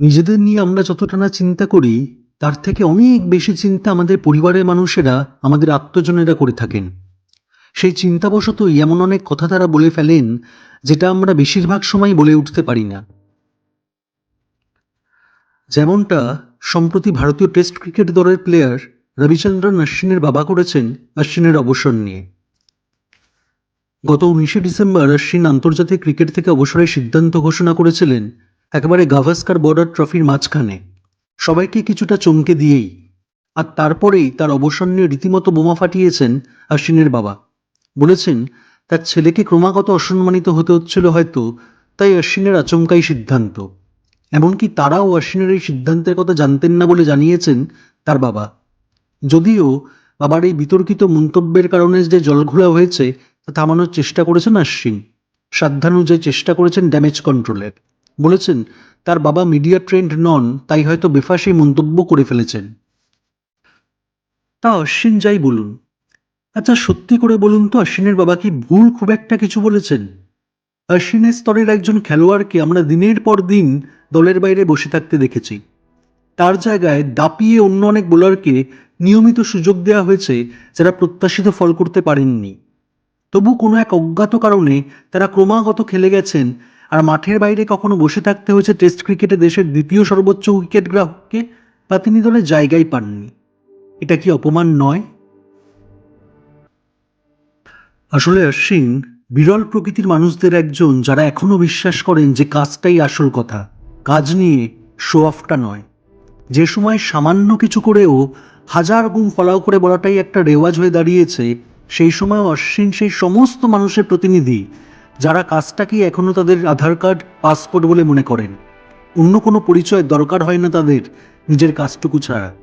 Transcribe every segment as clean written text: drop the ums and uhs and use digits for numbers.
নিজেদের নিয়ে আমরা যতটা না চিন্তা করি, তার থেকে অনেক বেশি চিন্তা আমাদের পরিবারের মানুষেরা, আমাদের আত্মজনেরা করে থাকেন। সেই চিন্তাবশতই এমন অনেক কথা তারা বলে ফেলেন, যেটা আমরা বেশিরভাগ সময় বলে উঠতে পারি না। যেমনটা সম্প্রতি ভারতীয় টেস্ট ক্রিকেট দলের প্লেয়ার রবিচন্দ্রন অশ্বিনের বাবা করেছেন অশ্বিনের অবসর নিয়ে। গত 19শে ডিসেম্বর অশ্বিন আন্তর্জাতিক ক্রিকেট থেকে অবসরের সিদ্ধান্ত ঘোষণা করেছিলেন, একেবারে গাভাস্কার বর্ডার ট্রফির মাঝখানে, সবাইকে কিছুটা চমকে দিয়েই। আর তারপরেই তার অবসর নিয়ে রীতিমতো বোমা ফাটিয়েছেন অশ্বিনের বাবা। বলেছেন তার ছেলেকে ক্রমাগত অসম্মানিত হতে হচ্ছিল হয়তো, তাই অশ্বিনের আচমকাই সিদ্ধান্ত। এমনকি তারাও অশ্বিনের এই সিদ্ধান্তের কথা জানতেন না বলে জানিয়েছেন তার বাবা। যদিও বাবার এই বিতর্কিত মন্তব্যের কারণে যে জলঘোলা হয়েছে তা থামানোর চেষ্টা করেছেন অশ্বিন। সাধ্যানুযায়ী চেষ্টা করেছেন ড্যামেজ কন্ট্রোলের। বলেছেন তার বাবা মিডিয়া ট্রেন্ড নন, তাই হয়তো বেফাঁসি মন্তব্য করে ফেলেছেন। তা অশ্বিন যাই বলুন, আচ্ছা সত্যি করে বলুন তো, অশ্বিনের বাবা কি ভুল খুব একটা কিছু বলেছেন? অশ্বিনের স্তরের একজন খেলোয়াড়কে আমরা দিনের পর দিন দলের বাইরে বসে থাকতে দেখেছি। তার জায়গায় দাপিয়ে অন্য অনেক বোলারকে নিয়মিত সুযোগ দেওয়া হয়েছে, যারা প্রত্যাশিত ফল করতে পারেননি। তবু কোনো এক অজ্ঞাত কারণে তারা ক্রমাগত খেলে গেছেন, আর মাঠের বাইরে কখনো বসে থাকতে হয়েছে টেস্ট ক্রিকেটে দেশের দ্বিতীয় সর্বোচ্চ উইকেট গ্রাহককে, বা তিনি দলে জায়গাই পাননি। এটা কি অপমান নয়? আসলে অশ্বিন বিরল প্রকৃতির মানুষদের একজন, যারা এখনো বিশ্বাস করেন যে কাজটাই আসল কথা, কাজ নিয়ে শো অফটা নয়। যে সময় সামান্য কিছু করেও হাজার গুণ ফলাও করে বলাটাই একটা রেওয়াজ হয়ে দাঁড়িয়েছে, সেই সময় অশ্বিন সেই সমস্ত মানুষের প্রতিনিধি, যারা কাজটাকেই এখনো তাদের আধার কার্ড, পাসপোর্ট বলে মনে করেন। অন্য কোনো পরিচয় দরকার হয় না তাদের নিজের কাজটুকু ছাড়া।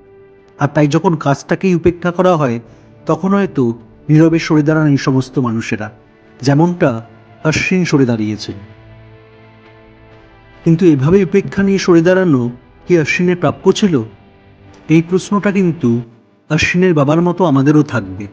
আর তাই যখন কাজটাকেই উপেক্ষা করা হয়, তখন হয়তো নীরবে সরে দাঁড়ান এই সমস্ত মানুষেরা, যেমনটা অশ্বিন সরে দাঁড়িয়েছে। কিন্তু এভাবে উপেক্ষা নিয়ে সরে দাঁড়ানো কি অশ্বিনের প্রাপ্য ছিল? এই প্রশ্নটা কিন্তু অশ্বিনের বাবার মতো আমাদেরও থাকবে।